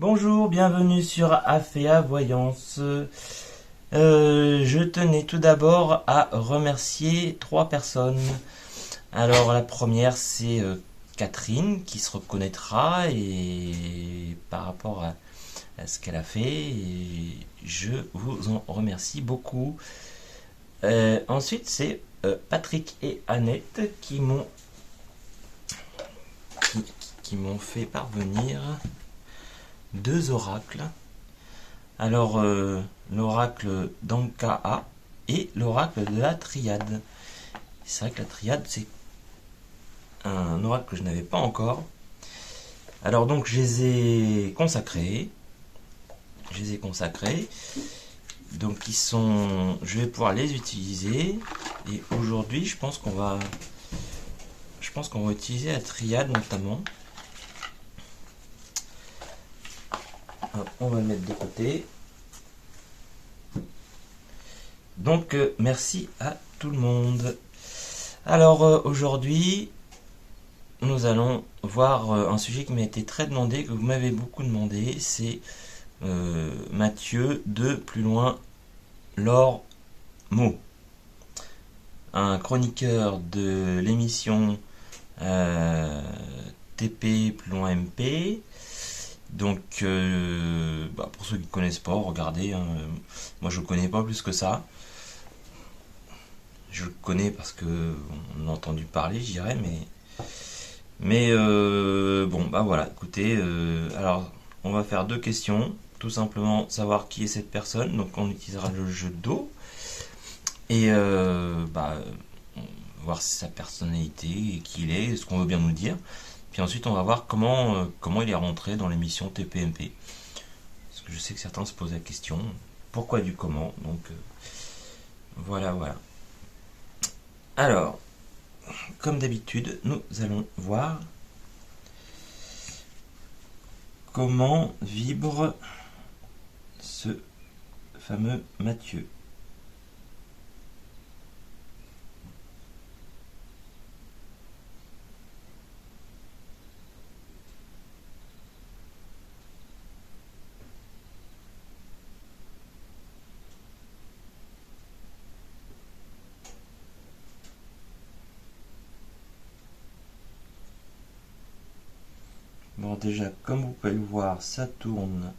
Bonjour, bienvenue sur Afea Voyance. Je tenais tout d'abord à remercier 3 personnes. Alors la première c'est Catherine qui se reconnaîtra et par rapport à ce qu'elle a fait, et je vous en remercie beaucoup. Ensuite c'est Patrick et Annette qui m'ont fait parvenir 2 oracles. Alors, l'oracle d'Ankaa et l'oracle de la Triade. C'est vrai que la Triade, c'est un oracle que je n'avais pas encore. Alors donc, je les ai consacrés. Donc, je vais pouvoir les utiliser. Et aujourd'hui, je pense qu'on va utiliser la Triade notamment. On va le mettre de côté. Donc merci à tout le monde. Alors aujourd'hui, nous allons voir un sujet qui m'a été très demandé, que vous m'avez beaucoup demandé, c'est Mathieu de plus loin l'Ormeau, un chroniqueur de l'émission TP plus loin MP. Donc, pour ceux qui ne connaissent pas, regardez. Moi, je ne connais pas plus que ça. Je le connais parce que on a entendu parler, je dirais, mais voilà. Écoutez, alors, on va faire 2 questions. Tout simplement, savoir qui est cette personne. Donc, on utilisera le jeu de dos et voir sa personnalité, qui il est, ce qu'on veut bien nous dire. Puis ensuite, on va voir comment il est rentré dans l'émission TPMP. Parce que je sais que certains se posent la question, pourquoi du comment. Donc, voilà. Alors, comme d'habitude, nous allons voir comment vibre ce fameux Mathieu. Bon, déjà, comme vous pouvez le voir, ça tourne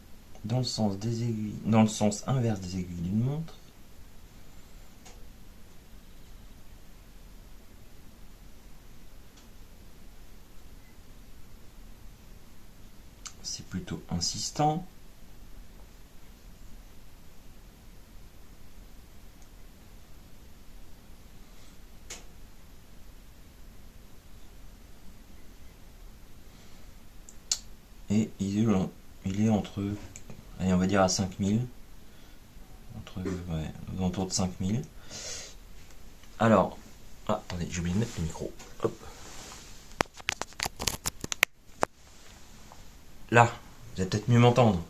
dans le sens des aiguilles, dans le sens inverse des aiguilles d'une montre. C'est plutôt insistant. Et il est entre, allez, on va dire à 5000, aux alentours de 5000. Alors, attendez, j'ai oublié de mettre le micro. Hop. Là, vous allez peut-être mieux m'entendre.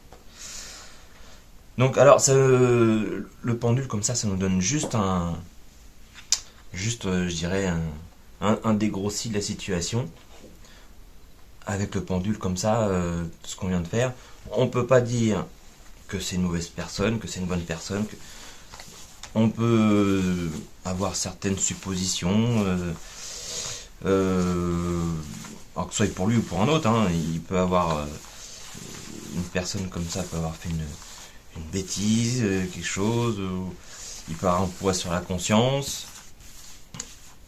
Donc, alors, le pendule comme ça nous donne juste je dirais, un dégrossi de la situation. Avec le pendule comme ça, ce qu'on vient de faire, on peut pas dire que c'est une mauvaise personne, que c'est une bonne personne. On peut avoir certaines suppositions, alors que ce soit pour lui ou pour un autre, hein, il peut avoir une personne comme ça peut avoir fait une bêtise, quelque chose, il peut avoir un poids sur la conscience.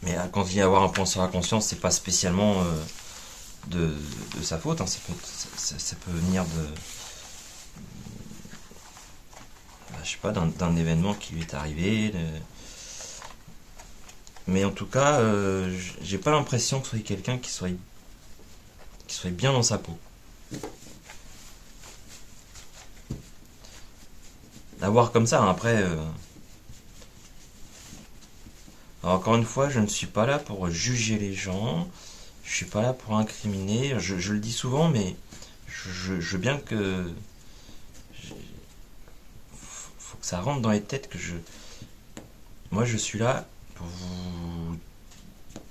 Mais quand il y a avoir un poids sur la conscience, c'est pas spécialement de sa faute, hein. Ça peut venir d'un événement qui lui est arrivé. Mais en tout cas, j'ai pas l'impression que ce soit quelqu'un qui soit bien dans sa peau. À voir comme ça, hein. Après, alors encore une fois, je ne suis pas là pour juger les gens. Je suis pas là pour incriminer. Je le dis souvent, mais je veux bien que faut que ça rentre dans les têtes que moi je suis là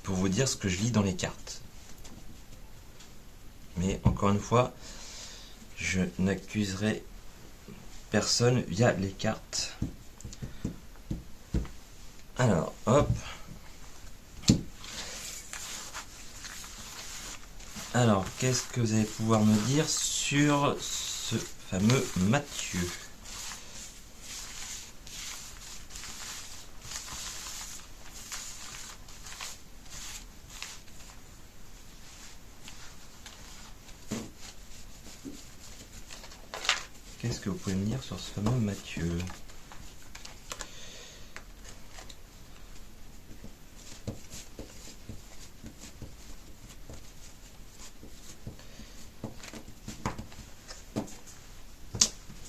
pour vous dire ce que je lis dans les cartes. Mais encore une fois, Je n'accuserai personne via les cartes. Alors, hop. Alors, qu'est-ce que vous allez pouvoir me dire sur ce fameux Mathieu? Qu'est-ce que vous pouvez me dire sur ce fameux Mathieu?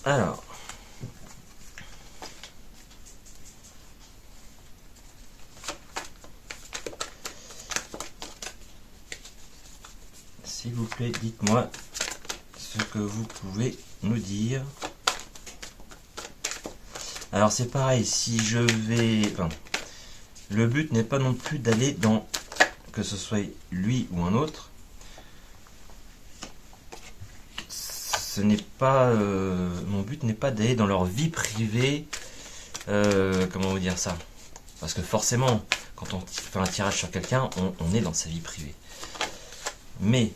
Alors, s'il vous plaît, dites-moi ce que vous pouvez nous dire. Alors c'est pareil, si je vais... Enfin, le but n'est pas non plus d'aller dans... que ce soit lui ou un autre. Ce n'est pas... mon but n'est pas d'aller dans leur vie privée. Comment vous dire ça? Parce que forcément, quand on fait un tirage sur quelqu'un, on est dans sa vie privée. Mais...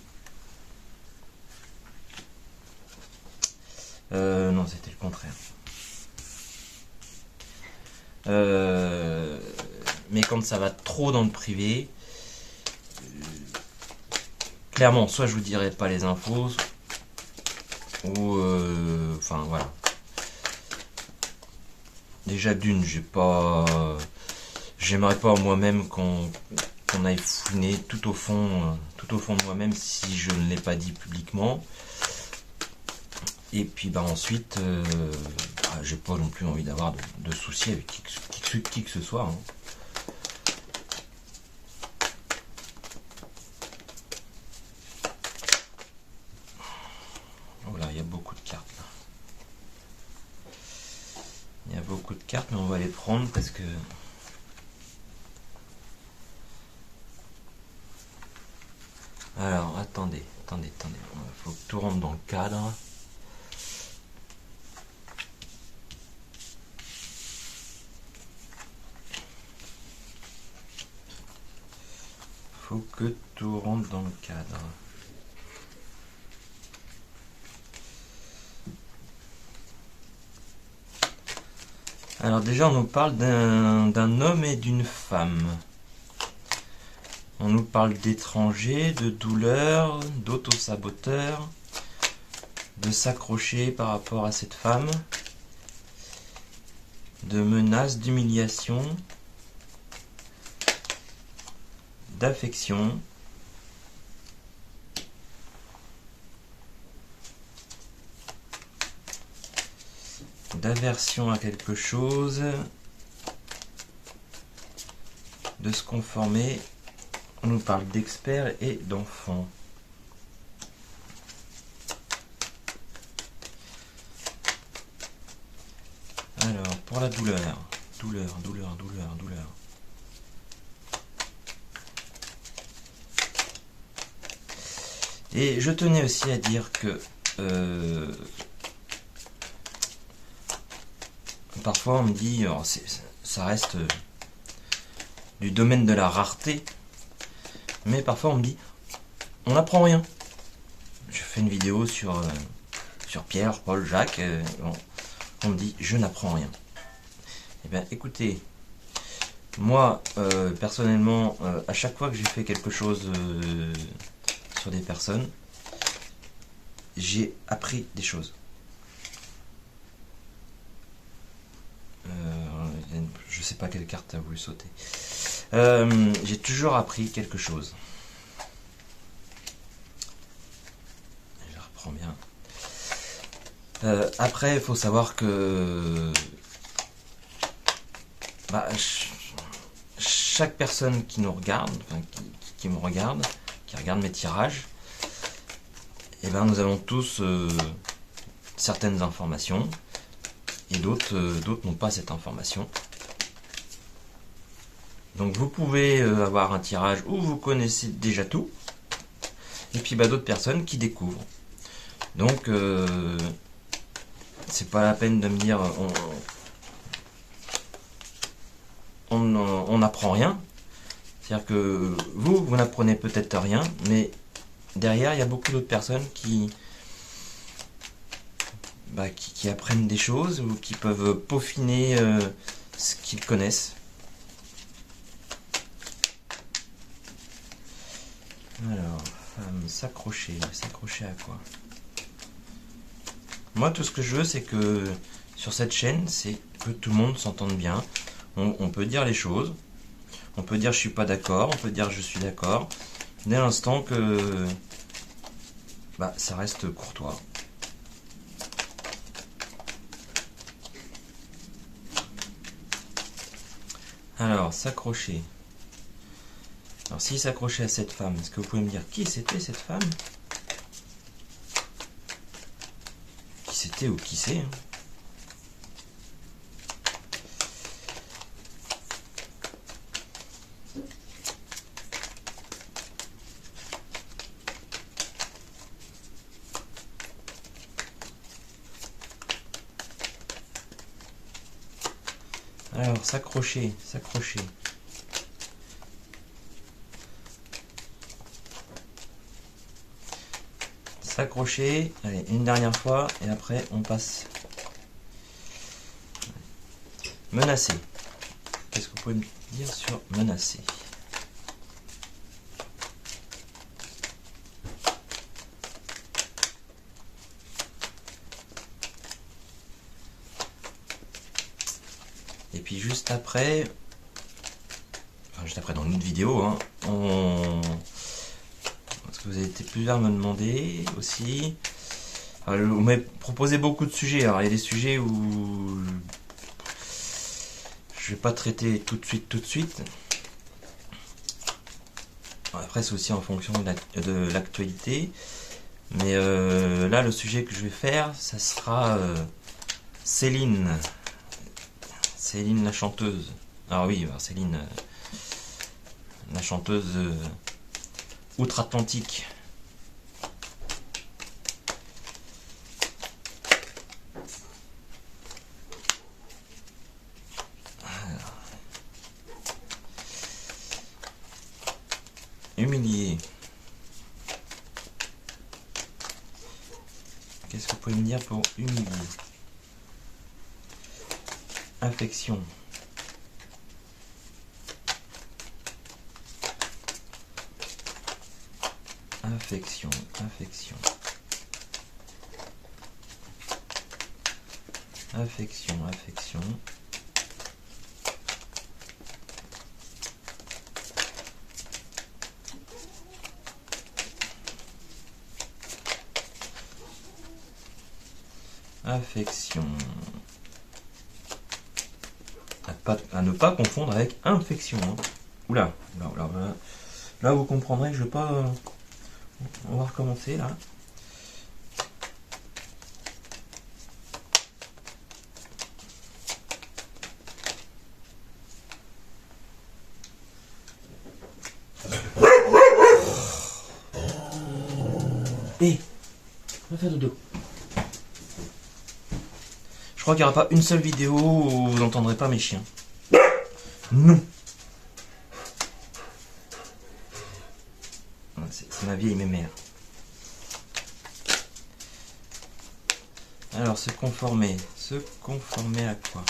non, c'était le contraire. Mais quand ça va trop dans le privé, clairement, soit je vous dirai pas les infos, ou enfin voilà. Déjà d'une, j'aimerais pas moi-même qu'on aille fouiner tout au fond de moi-même si je ne l'ai pas dit publiquement. Et puis bah ensuite, j'ai pas non plus envie d'avoir de soucis avec qui que ce soit. Hein. Voilà, il y a beaucoup de cartes là. Il y a beaucoup de cartes, mais on va les prendre parce que... Alors, attendez. Il faut que tout rentre dans le cadre. Faut que tout rentre dans le cadre. Alors déjà, on nous parle d'un homme et d'une femme. On nous parle d'étrangers, de douleur, d'auto-saboteur, de s'accrocher par rapport à cette femme, de menaces, d'humiliation, d'affection, d'aversion à quelque chose, de se conformer. On nous parle d'experts et d'enfants. Alors, pour la douleur. Douleur. Et je tenais aussi à dire que parfois on me dit, alors ça reste du domaine de la rareté, mais parfois on me dit, on n'apprend rien. Je fais une vidéo sur Pierre, Paul, Jacques, on me dit, je n'apprends rien. Eh bien écoutez, moi personnellement, à chaque fois que j'ai fait quelque chose sur des personnes, j'ai appris des choses. Je sais pas quelle carte a voulu sauter. J'ai toujours appris quelque chose. Je la reprends bien. Après, il faut savoir que chaque personne qui nous regarde, enfin, qui me regarde, qui regarde mes tirages, et ben nous avons tous certaines informations, et d'autres n'ont pas cette information. Donc vous pouvez avoir un tirage où vous connaissez déjà tout, et puis d'autres personnes qui découvrent. Donc c'est pas la peine de me dire on n'apprend rien. C'est-à-dire que vous n'apprenez peut-être rien, mais derrière il y a beaucoup d'autres personnes qui apprennent des choses ou qui peuvent peaufiner ce qu'ils connaissent. Alors, s'accrocher à quoi? Moi, tout ce que je veux, c'est que sur cette chaîne, c'est que tout le monde s'entende bien. On peut dire les choses, on peut dire je suis pas d'accord, on peut dire je suis d'accord, dès l'instant que ça reste courtois. Alors, s'accrocher. Alors, s'il s'accrochait à cette femme, est-ce que vous pouvez me dire qui c'était cette femme? Qui c'était ou qui c'est, hein? Alors, s'accrocher. S'accrocher, allez, une dernière fois, et après on passe. Menacer. Qu'est-ce que vous pouvez me dire sur menacer? Et puis juste après dans une autre vidéo, hein, parce que vous avez été plusieurs à me demander aussi. Alors, vous m'avez proposé beaucoup de sujets. Alors il y a des sujets où je vais pas traiter tout de suite. Après c'est aussi en fonction de l'actualité. Mais là le sujet que je vais faire, ça sera Céline la chanteuse. Ah oui, Céline, la chanteuse outre-Atlantique. Humilier. Qu'est-ce que vous pouvez me dire pour humilier? Affection. Affection. Affection. À ne pas confondre avec infection. Hein. Oula. Là, vous comprendrez que je vais pas. On va recommencer là. On va faire dodo. Je crois qu'il n'y aura pas une seule vidéo où vous n'entendrez pas mes chiens. Non. C'est ma vieille mémère. Alors, se conformer. Se conformer à quoi?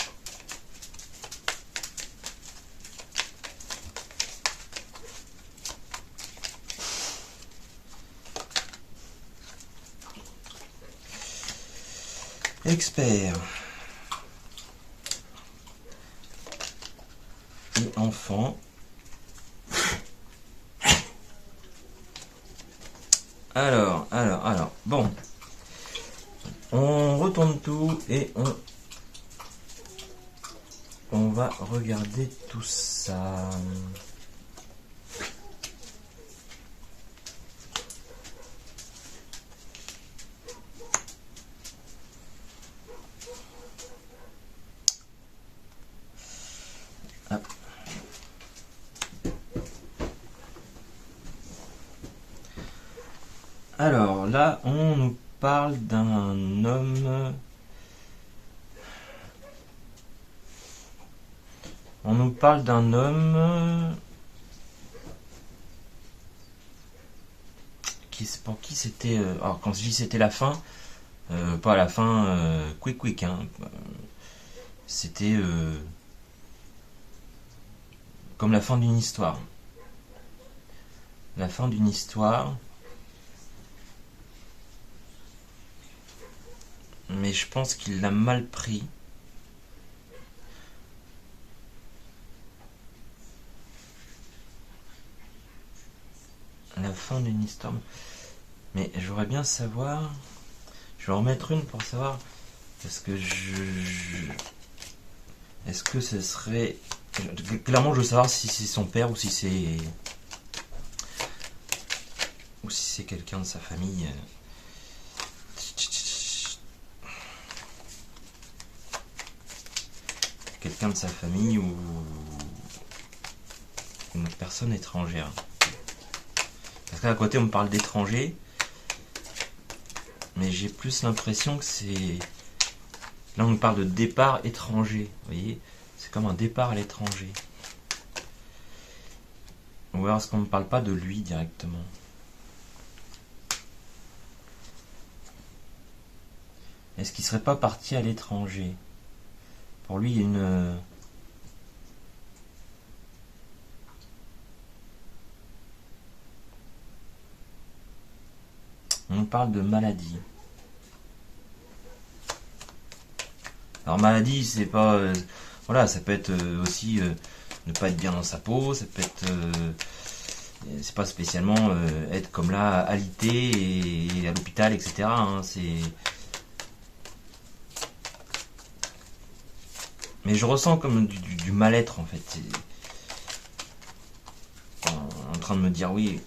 Expert. Et enfant. Alors. Bon. On retourne tout et on va regarder tout ça. Alors là, on nous parle d'un homme. On nous parle d'un homme. Pour qui c'était. Alors, quand je dis c'était la fin, pas la fin quick, hein. C'était comme la fin d'une histoire. La fin d'une histoire. Mais je pense qu'il l'a mal pris. La fin d'une histoire. Mais j'aurais bien savoir. Je vais en remettre une pour savoir. Parce que est-ce que ce serait. Clairement, je veux savoir si c'est son père ou si c'est. Ou si c'est quelqu'un de sa famille. Quelqu'un de sa famille ou une personne étrangère. Parce qu'à côté on me parle d'étrangers, mais j'ai plus l'impression que c'est... Là on me parle de départ étranger, vous voyez, c'est comme un départ à l'étranger. Ou alors est-ce qu'on ne me parle pas de lui directement? Est-ce qu'il serait pas parti à l'étranger? Pour lui, il y a une... On parle de maladie. Alors maladie, c'est pas... voilà, ça peut être aussi ne pas être bien dans sa peau, ça peut être... c'est pas spécialement être comme là, alité et à l'hôpital, etc. Hein, c'est... Mais je ressens comme du mal-être en fait. En train de me dire oui.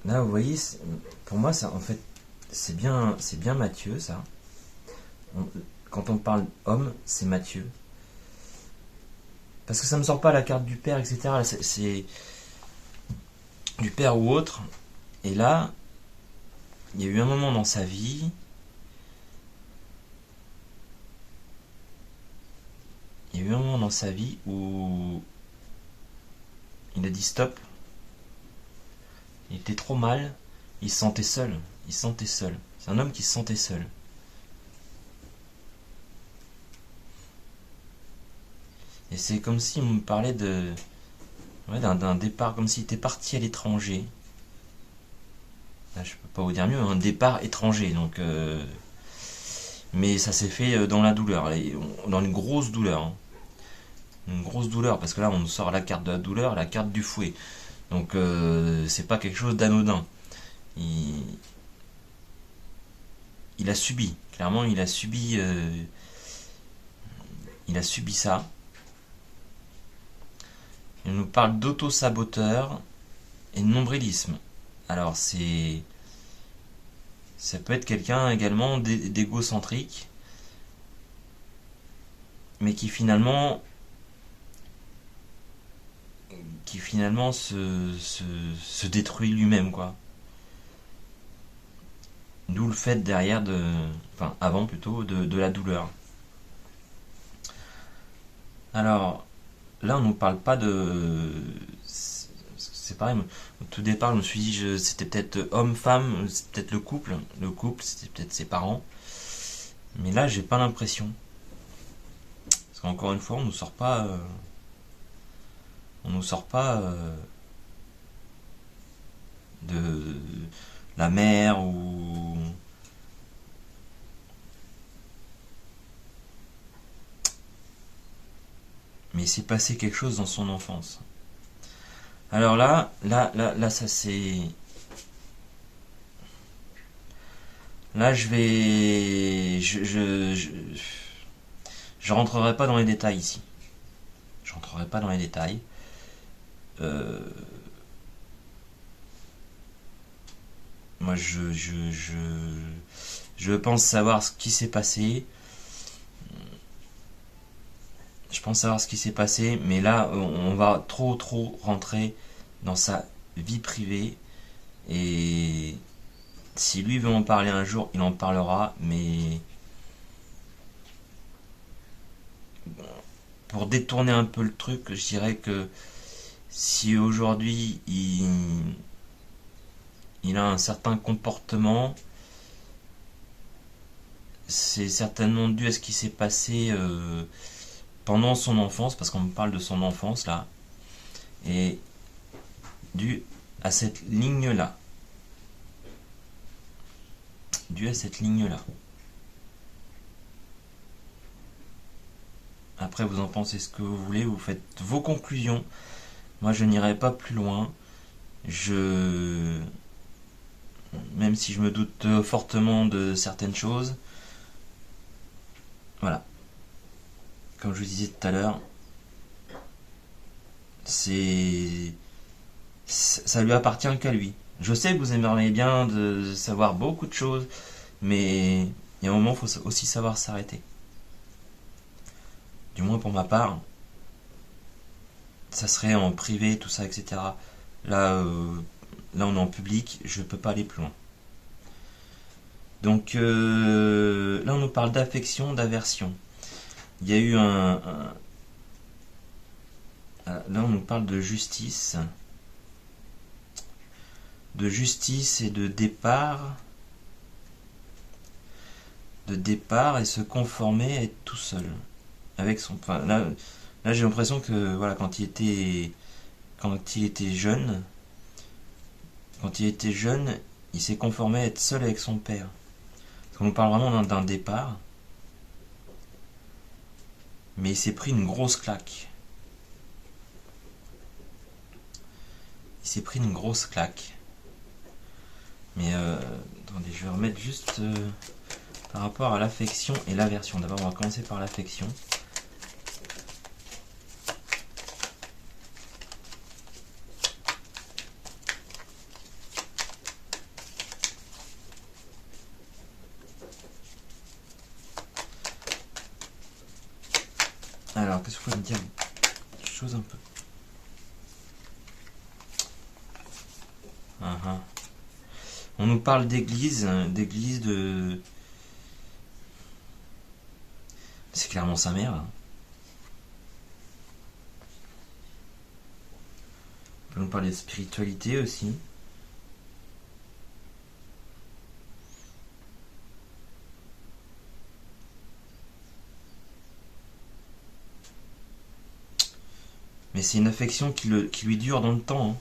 Là vous voyez, pour moi ça en fait c'est bien Mathieu ça. Quand on parle homme, c'est Mathieu. Parce que ça me sort pas la carte du père, etc. C'est du père ou autre. Et là, il y a eu un moment dans sa vie. Il y a eu un moment dans sa vie où il a dit stop. Il était trop mal. Il se sentait seul. Il se sentait seul. C'est un homme qui se sentait seul. Et c'est comme s'il me parlait de... Ouais, d'un départ, comme s'il était parti à l'étranger. Là, je peux pas vous dire mieux, un départ étranger. Donc, mais ça s'est fait dans la douleur, dans une grosse douleur. Hein. Une grosse douleur, parce que là, on nous sort la carte de la douleur, la carte du fouet. Donc, c'est pas quelque chose d'anodin. Il a subi, clairement, il a subi ça. Il nous parle d'auto-saboteur et de nombrilisme. Alors ça peut être quelqu'un également d'égocentrique, mais qui finalement se détruit lui-même, quoi. D'où le fait derrière avant plutôt, de la douleur. Alors, là on nous parle pas de... C'est pareil, au tout départ je me suis dit c'était peut-être homme-femme, c'est peut-être le couple c'était peut-être ses parents. Mais là j'ai pas l'impression. Parce qu'encore une fois on nous sort pas... de la mère ou... Mais il s'est passé quelque chose dans son enfance. Alors là, ça c'est... Là, je rentrerai pas dans les détails ici. Je rentrerai pas dans les détails. Moi, je pense savoir ce qui s'est passé. pense savoir ce qui s'est passé, mais là, on va trop rentrer dans sa vie privée. Et si lui veut en parler un jour, il en parlera, mais pour détourner un peu le truc, je dirais que si aujourd'hui il a un certain comportement, c'est certainement dû à ce qui s'est passé pendant son enfance, parce qu'on me parle de son enfance là, et dû à cette ligne-là. Dû à cette ligne-là. Après, vous en pensez ce que vous voulez, vous faites vos conclusions. Moi, je n'irai pas plus loin. Même si je me doute fortement de certaines choses, voilà. Comme je vous disais tout à l'heure, ça lui appartient qu'à lui. Je sais que vous aimeriez bien de savoir beaucoup de choses, mais il y a un moment, il faut aussi savoir s'arrêter. Du moins pour ma part, ça serait en privé, tout ça, etc. Là, on est en public, je ne peux pas aller plus loin. Donc là, on nous parle d'affection, d'aversion. Il y a eu là, on nous parle de justice et de départ et se conformer à être tout seul avec son. Enfin, là j'ai l'impression que voilà, quand il était jeune, il s'est conformé à être seul avec son père. Parce qu'on nous parle vraiment d'un départ, mais il s'est pris une grosse claque. Mais attendez, je vais remettre juste par rapport à l'affection et l'aversion. D'abord, on va commencer par l'affection. Alors, qu'est-ce qu'il faut me dire? Quelque chose un peu. On nous parle d'église, de... C'est clairement sa mère. On peut nous parler de spiritualité aussi. Mais c'est une affection qui lui dure dans le temps. Hein.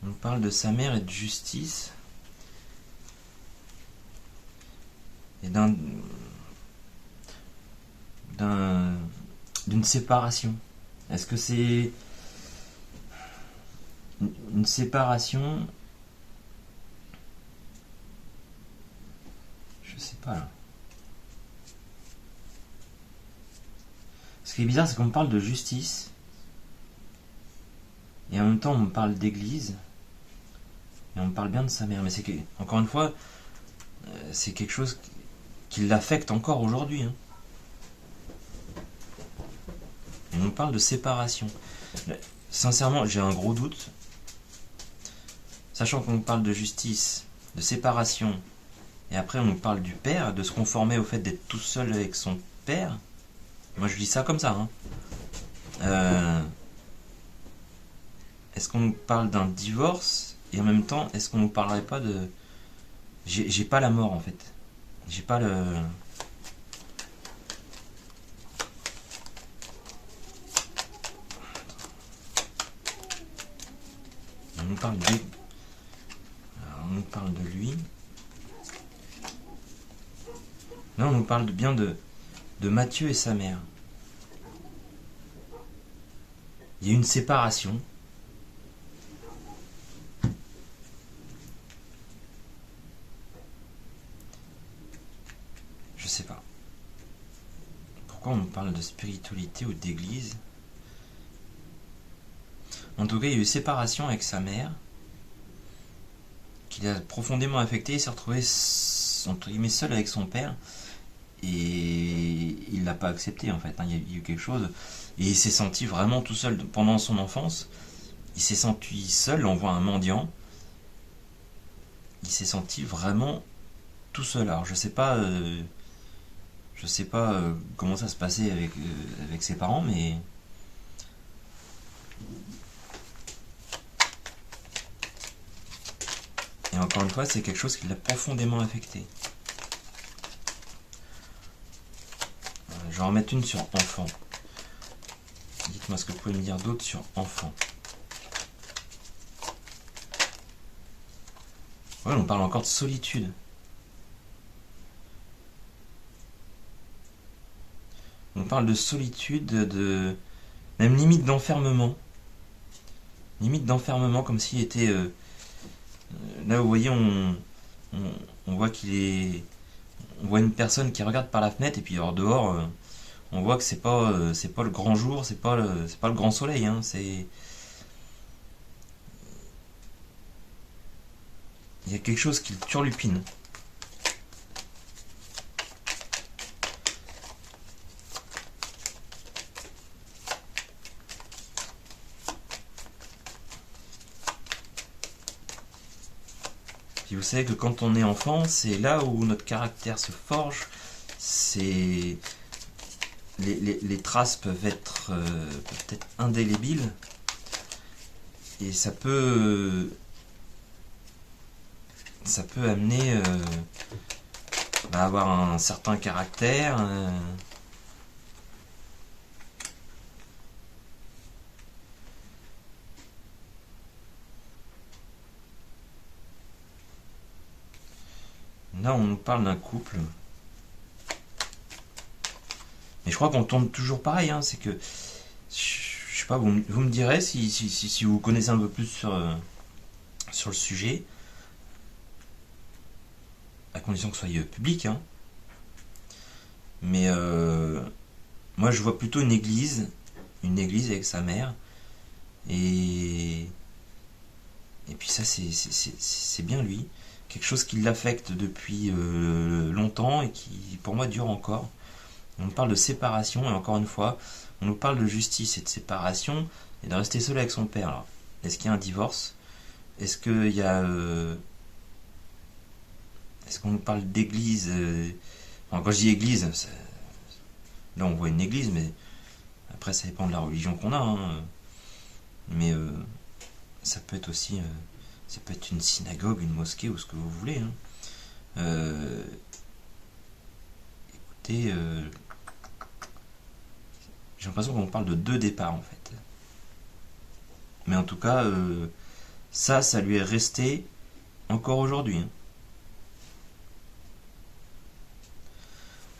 On nous parle de sa mère et de justice. Et d'une séparation. Est-ce que c'est une séparation? Je sais pas là. Ce qui est bizarre, c'est qu'on me parle de justice et en même temps on me parle d'église et on me parle bien de sa mère. Mais c'est encore une fois, c'est quelque chose qui l'affecte encore aujourd'hui. Hein. On nous parle de séparation. Sincèrement, j'ai un gros doute. Sachant qu'on nous parle de justice, de séparation, et après on nous parle du père, de se conformer au fait d'être tout seul avec son père. Moi je dis ça comme ça. Hein. Est-ce qu'on nous parle d'un divorce et en même temps, est-ce qu'on nous parlerait pas de... J'ai pas la mort en fait. J'ai pas le... On nous parle de lui. Là, on nous parle bien de Matthieu et sa mère. Il y a une séparation. Je sais pas. Pourquoi on nous parle de spiritualité ou d'église? En tout cas, il y a eu séparation avec sa mère, qui l'a profondément affecté. Il s'est retrouvé entre guillemets seul avec son père. Et il l'a pas accepté en fait, hein. Il y a eu quelque chose. Et il s'est senti vraiment tout seul pendant son enfance. Il s'est senti seul, on voit un mendiant. Il s'est senti vraiment tout seul. Alors je sais pas comment ça se passait avec ses parents, mais et encore une fois, c'est quelque chose qui l'a profondément affecté. Je vais en remettre une sur enfant. Dites-moi ce que vous pouvez me dire d'autre sur enfant. Ouais, on parle encore de solitude. On parle de solitude, de même limite d'enfermement. Limite d'enfermement, comme s'il était... là, vous voyez, on voit qu'il est... On voit une personne qui regarde par la fenêtre, et puis alors dehors, on voit que c'est pas le grand jour, c'est pas le grand soleil, hein, c'est... Il y a quelque chose qui le turlupine. Puis vous savez que quand on est enfant, c'est là où notre caractère se forge. C'est les traces peuvent être peut-être indélébiles et ça peut amener à avoir un certain caractère. Là, on nous parle d'un couple. Mais je crois qu'on tourne toujours pareil, hein, c'est que, je sais pas, vous me direz si vous connaissez un peu plus sur le sujet, à condition que ce soit public, hein. Mais moi je vois plutôt une église avec sa mère, et puis ça c'est bien lui, quelque chose qui l'affecte depuis longtemps et qui pour moi dure encore. On nous parle de séparation, et encore une fois, on nous parle de justice et de séparation, et de rester seul avec son père. Alors, est-ce qu'il y a un divorce? Est-ce qu'il y a... est-ce qu'on nous parle d'église enfin, quand je dis église, là on voit une église, mais après ça dépend de la religion qu'on a, hein. Mais ça peut être aussi... ça peut être une synagogue, une mosquée, ou ce que vous voulez, hein. Écoutez... j'ai l'impression qu'on parle de deux départs en fait. Mais en tout cas, ça lui est resté encore aujourd'hui, hein.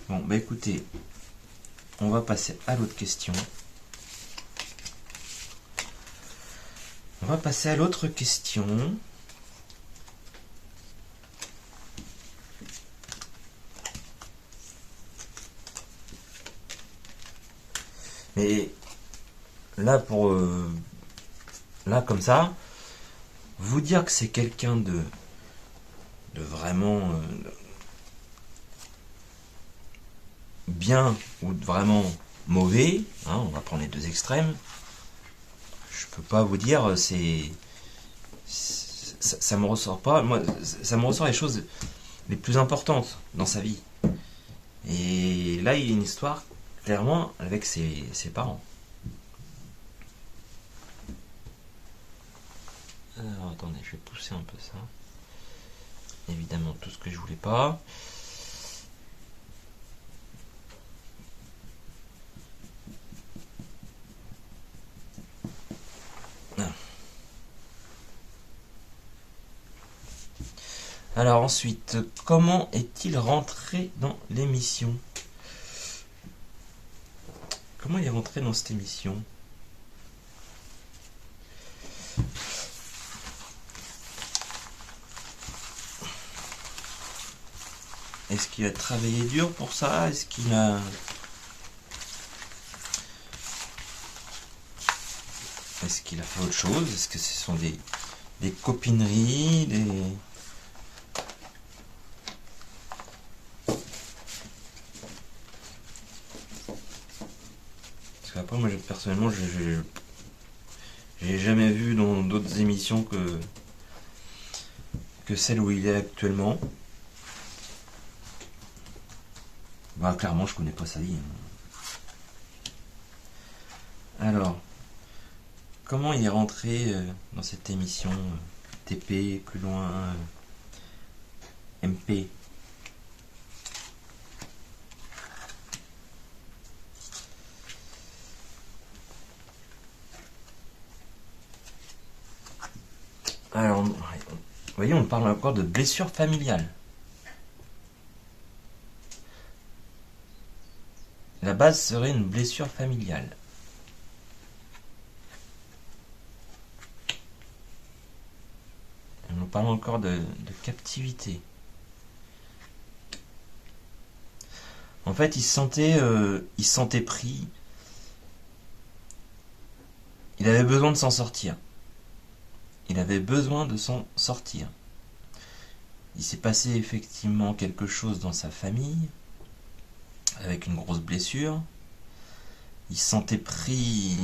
Bon, bah écoutez, on va passer à l'autre question. On va passer à l'autre question. Mais là, là comme ça, vous dire que c'est quelqu'un de vraiment bien ou de vraiment mauvais, hein, on va prendre les deux extrêmes. Je peux pas vous dire, ça me ressort pas. Moi, ça me ressort les choses les plus importantes dans sa vie. Et là, il y a une histoire clairement avec ses parents. Alors attendez, je vais pousser un peu ça. Évidemment, tout ce que je voulais pas. Alors ensuite, comment est-il rentré dans l'émission? Comment il est rentré dans cette émission? Est-ce qu'il a travaillé dur pour ça? Est-ce qu'il a... Est-ce qu'il a fait autre chose? Est-ce que ce sont des copineries, Après, moi, personnellement, j'ai jamais vu dans d'autres émissions que celle où il est actuellement. Bah, clairement, je connais pas sa vie. Alors, comment il est rentré dans cette émission TP, plus loin, MP? Alors, vous voyez, on parle encore de blessure familiale. La base serait une blessure familiale. On parle encore de captivité. En fait, il se sentait pris. Il avait besoin de s'en sortir. Il avait besoin de s'en sortir. Il s'est passé effectivement quelque chose dans sa famille, avec une grosse blessure. Il se sentait pris.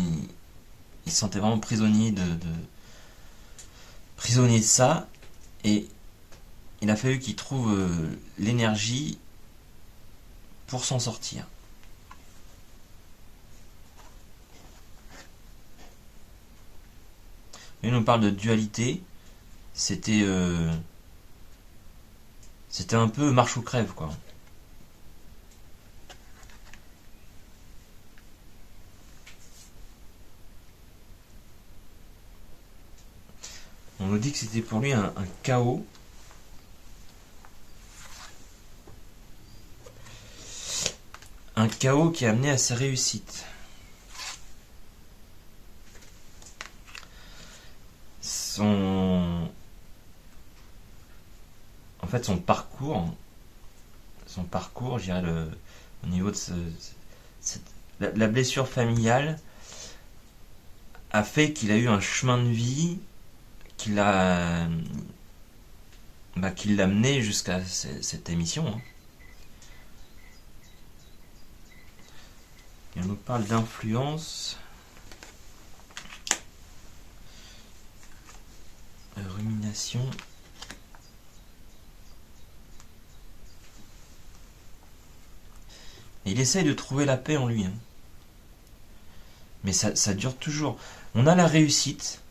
Il se sentait vraiment prisonnier prisonnier de ça. Et il a fallu qu'il trouve l'énergie pour s'en sortir. Et on parle de dualité. C'était un peu marche ou crève, quoi. On nous dit que c'était pour lui un chaos. Un chaos qui a amené à sa réussite. En fait, son parcours, je dirais au niveau de la blessure familiale a fait qu'il a eu un chemin de vie qui l'a mené jusqu'à cette émission. Hein. Et on nous parle d'influence. Rumination. Et il essaye de trouver la paix en lui. Hein. Mais ça dure toujours. On a la réussite,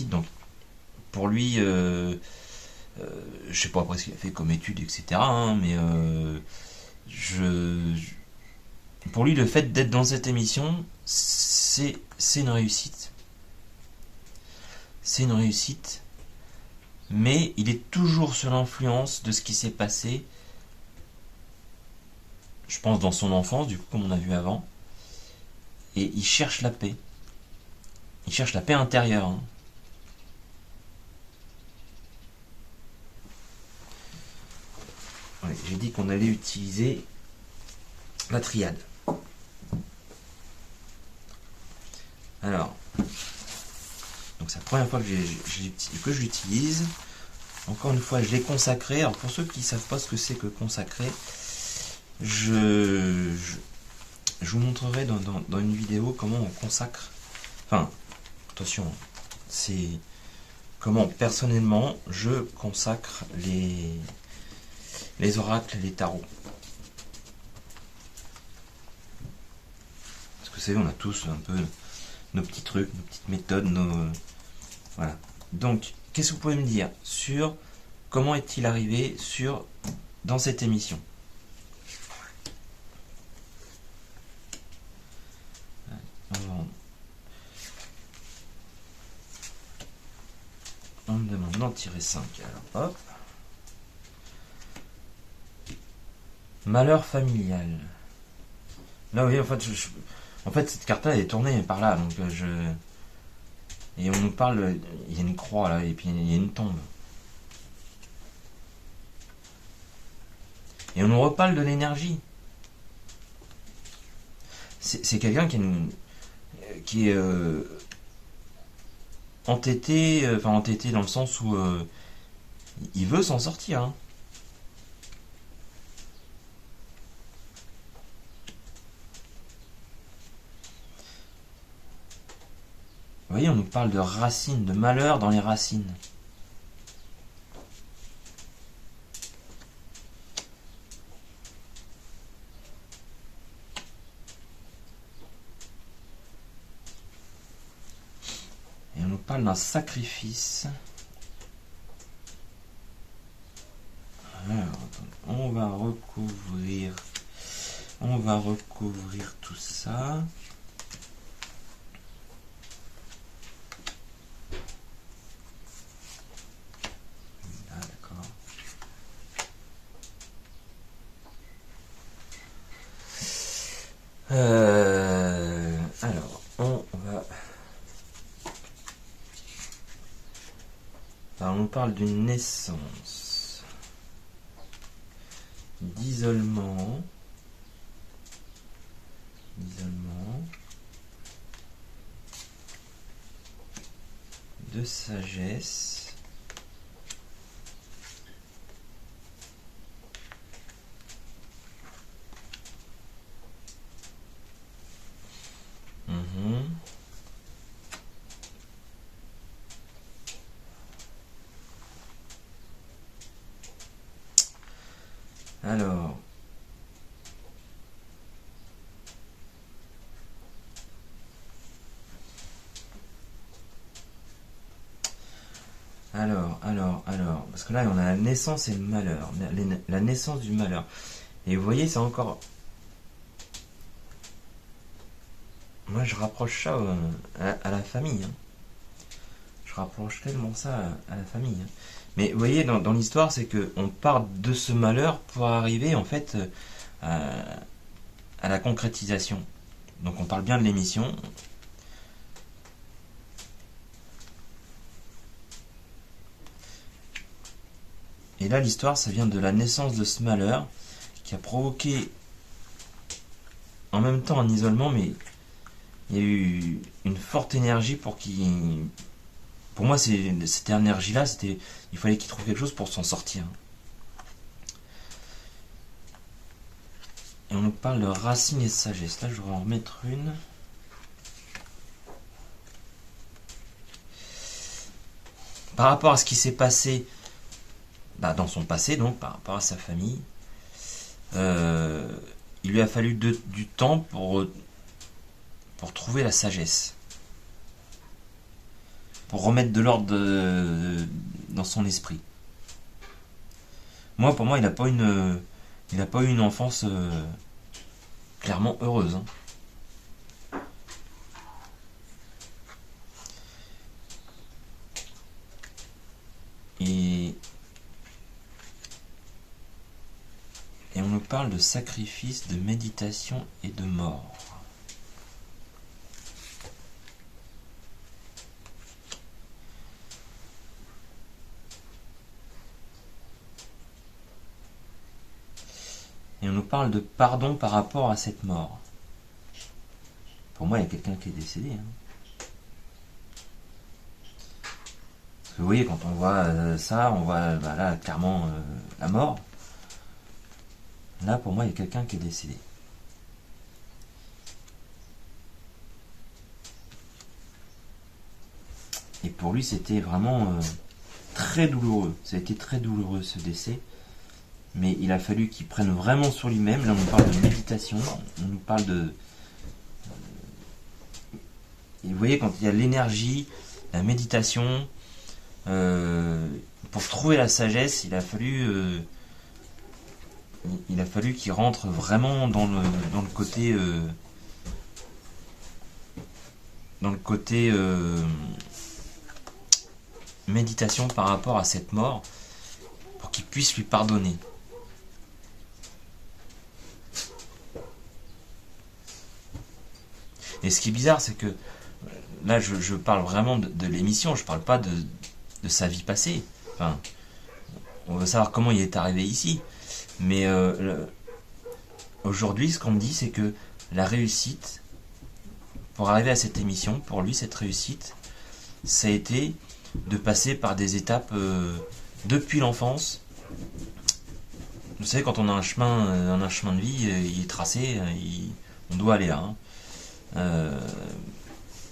donc pour lui, je sais pas après ce qu'il a fait comme études, etc. Hein, mais pour lui, le fait d'être dans cette émission, c'est une réussite. C'est une réussite, mais il est toujours sous l'influence de ce qui s'est passé, je pense, dans son enfance, du coup, comme on a vu avant, et il cherche la paix. Il cherche la paix intérieure. Hein. Ouais, j'ai dit qu'on allait utiliser la triade. Alors, donc c'est la première fois que je l'utilise. Encore une fois, je l'ai consacré. Alors pour ceux qui ne savent pas ce que c'est que consacrer, je vous montrerai dans une vidéo comment on consacre. Enfin, attention, c'est comment personnellement je consacre les oracles et les tarots. Parce que vous savez, on a tous un peu nos petits trucs, nos petites méthodes, voilà. Donc, qu'est-ce que vous pouvez me dire sur comment est-il arrivé dans cette émission? On me demande d'en tirer 5. Alors, hop. Malheur familial. Là, vous voyez, en fait, cette carte-là, elle est tournée par là, donc et on nous parle, il y a une croix là, et puis il y a une tombe. Et on nous reparle de l'énergie. C'est quelqu'un qui est entêté, enfin entêté dans le sens où il veut s'en sortir. Hein. voyez, on nous parle de racines, de malheur dans les racines. Et on nous parle d'un sacrifice. Alors, on va recouvrir tout ça. Là, d'accord. Alors, on nous parle d'une naissance, d'isolement, de sagesse, alors, parce que là on a la naissance et le malheur, la naissance du malheur. Et vous voyez, c'est encore... Moi je rapproche ça à la famille. Hein. Je rapproche tellement ça à la famille. Hein. Mais vous voyez, dans l'histoire, c'est qu'on part de ce malheur pour arriver en fait à la concrétisation. Donc on parle bien de l'émission. Et là, l'histoire, ça vient de la naissance de ce malheur qui a provoqué en même temps un isolement, mais il y a eu une forte énergie pour qu'il... Pour moi, cette énergie-là, il fallait qu'il trouve quelque chose pour s'en sortir. Et on nous parle de racines et de sagesse. Là, je vais en remettre une. Par rapport à ce qui s'est passé dans son passé, donc par rapport à sa famille, il lui a fallu du temps pour trouver la sagesse, pour remettre de l'ordre dans son esprit. Pour moi, il n'a pas eu une enfance clairement heureuse. Hein. Et on nous parle de sacrifice, de méditation et de mort. Et on nous parle de pardon par rapport à cette mort. Pour moi, il y a quelqu'un qui est décédé. Hein. Parce que vous voyez, quand on voit ça, on voit là clairement la mort. Là, pour moi, il y a quelqu'un qui est décédé. Et pour lui, c'était vraiment très douloureux. Ça a été très douloureux, ce décès. Mais il a fallu qu'il prenne vraiment sur lui-même. Là, on nous parle de méditation. On nous parle de... Et vous voyez, quand il y a l'énergie, la méditation, pour trouver la sagesse, il a fallu qu'il rentre vraiment dans le côté méditation par rapport à cette mort, pour qu'il puisse lui pardonner. Et ce qui est bizarre, c'est que là, je parle vraiment de l'émission, je parle pas de sa vie passée. Enfin, on veut savoir comment il est arrivé ici. Mais aujourd'hui, ce qu'on me dit, c'est que la réussite, pour arriver à cette émission, pour lui, cette réussite, ça a été de passer par des étapes depuis l'enfance. Vous savez, quand on a un chemin de vie, il est tracé, on doit aller là. Hein.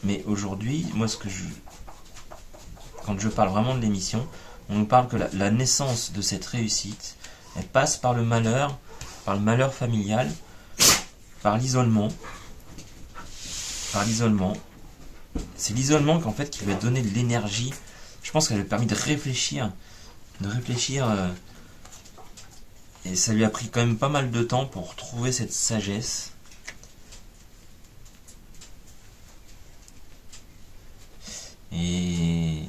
Mais aujourd'hui, moi quand je parle vraiment de l'émission, on nous parle que la naissance de cette réussite, elle passe par le malheur familial, par l'isolement. C'est l'isolement qu'en fait qui lui a donné de l'énergie. Je pense qu'elle lui a permis de réfléchir, et ça lui a pris quand même pas mal de temps pour trouver cette sagesse. Et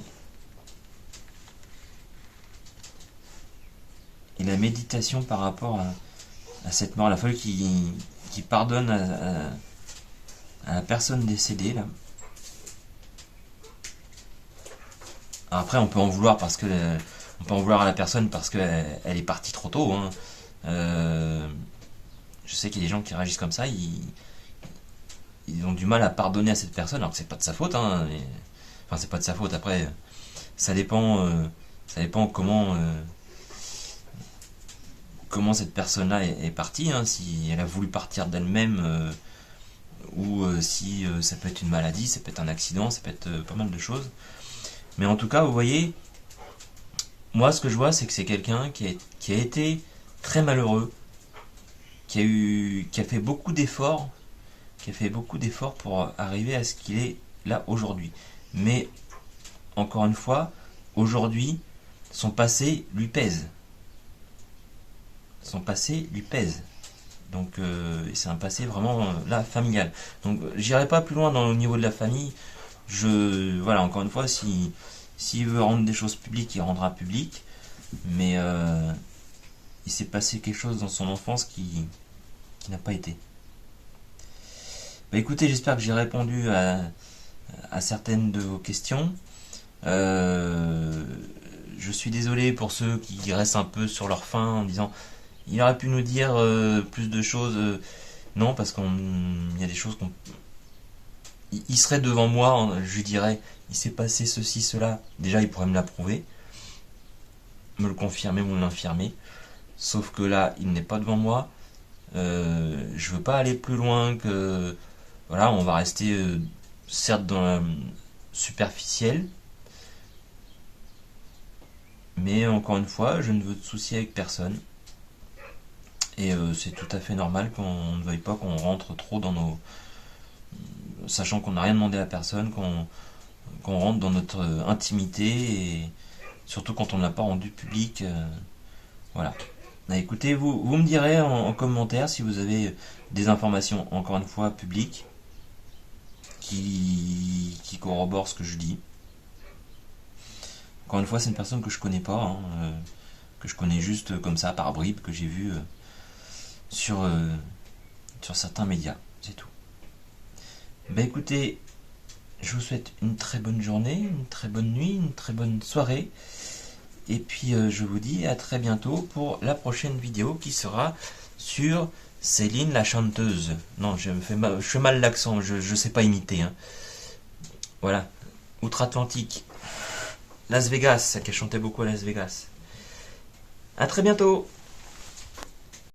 la méditation par rapport à cette mort, il a fallu qu'il pardonne à la personne décédée là. Alors après on peut en vouloir à la personne parce qu'elle est partie trop tôt, hein. Je sais qu'il y a des gens qui réagissent comme ça, ils ont du mal à pardonner à cette personne alors que c'est pas de sa faute, hein. Enfin c'est pas de sa faute, après ça dépend comment cette personne-là est partie, hein. Si elle a voulu partir d'elle-même, ou si ça peut être une maladie, ça peut être un accident, ça peut être pas mal de choses. Mais en tout cas, vous voyez, moi ce que je vois, c'est que c'est quelqu'un qui a été très malheureux, qui a fait beaucoup d'efforts, pour arriver à ce qu'il est là aujourd'hui. Mais encore une fois, aujourd'hui, son passé lui pèse. Donc c'est un passé vraiment là familial. Donc j'irai pas plus loin au niveau de la famille. Voilà, encore une fois, s'il veut rendre des choses publiques, il rendra public. Mais il s'est passé quelque chose dans son enfance qui n'a pas été. Bah écoutez, j'espère que j'ai répondu à certaines de vos questions. Je suis désolé pour ceux qui restent un peu sur leur faim en disant il aurait pu nous dire plus de choses. Non, parce qu'il y a des choses qu'on... Il serait devant moi, je lui dirais il s'est passé ceci, cela. Déjà, il pourrait me l'approuver, me le confirmer ou me l'infirmer. Sauf que là, il n'est pas devant moi. Je veux pas aller plus loin que... Voilà, on va rester certes dans la superficielle. Mais encore une fois, je ne veux de soucis avec personne. Et c'est tout à fait normal qu'on ne veuille pas qu'on rentre trop dans nos... Sachant qu'on n'a rien demandé à personne, qu'on rentre dans notre intimité, et surtout quand on ne l'a pas rendu public. Voilà. Bah, écoutez, vous me direz en commentaire si vous avez des informations, encore une fois, publiques, qui corroborent ce que je dis. Encore une fois, c'est une personne que je connais pas, hein, que je connais juste comme ça, par bribes, que j'ai vu sur certains médias, c'est tout. Bah écoutez, je vous souhaite une très bonne journée, une très bonne nuit, une très bonne soirée. Et puis je vous dis à très bientôt pour la prochaine vidéo qui sera sur Céline la chanteuse. Non, je fais mal l'accent, je sais pas imiter, hein. Voilà, outre-Atlantique. Las Vegas, qui chantait beaucoup à Las Vegas. À très bientôt.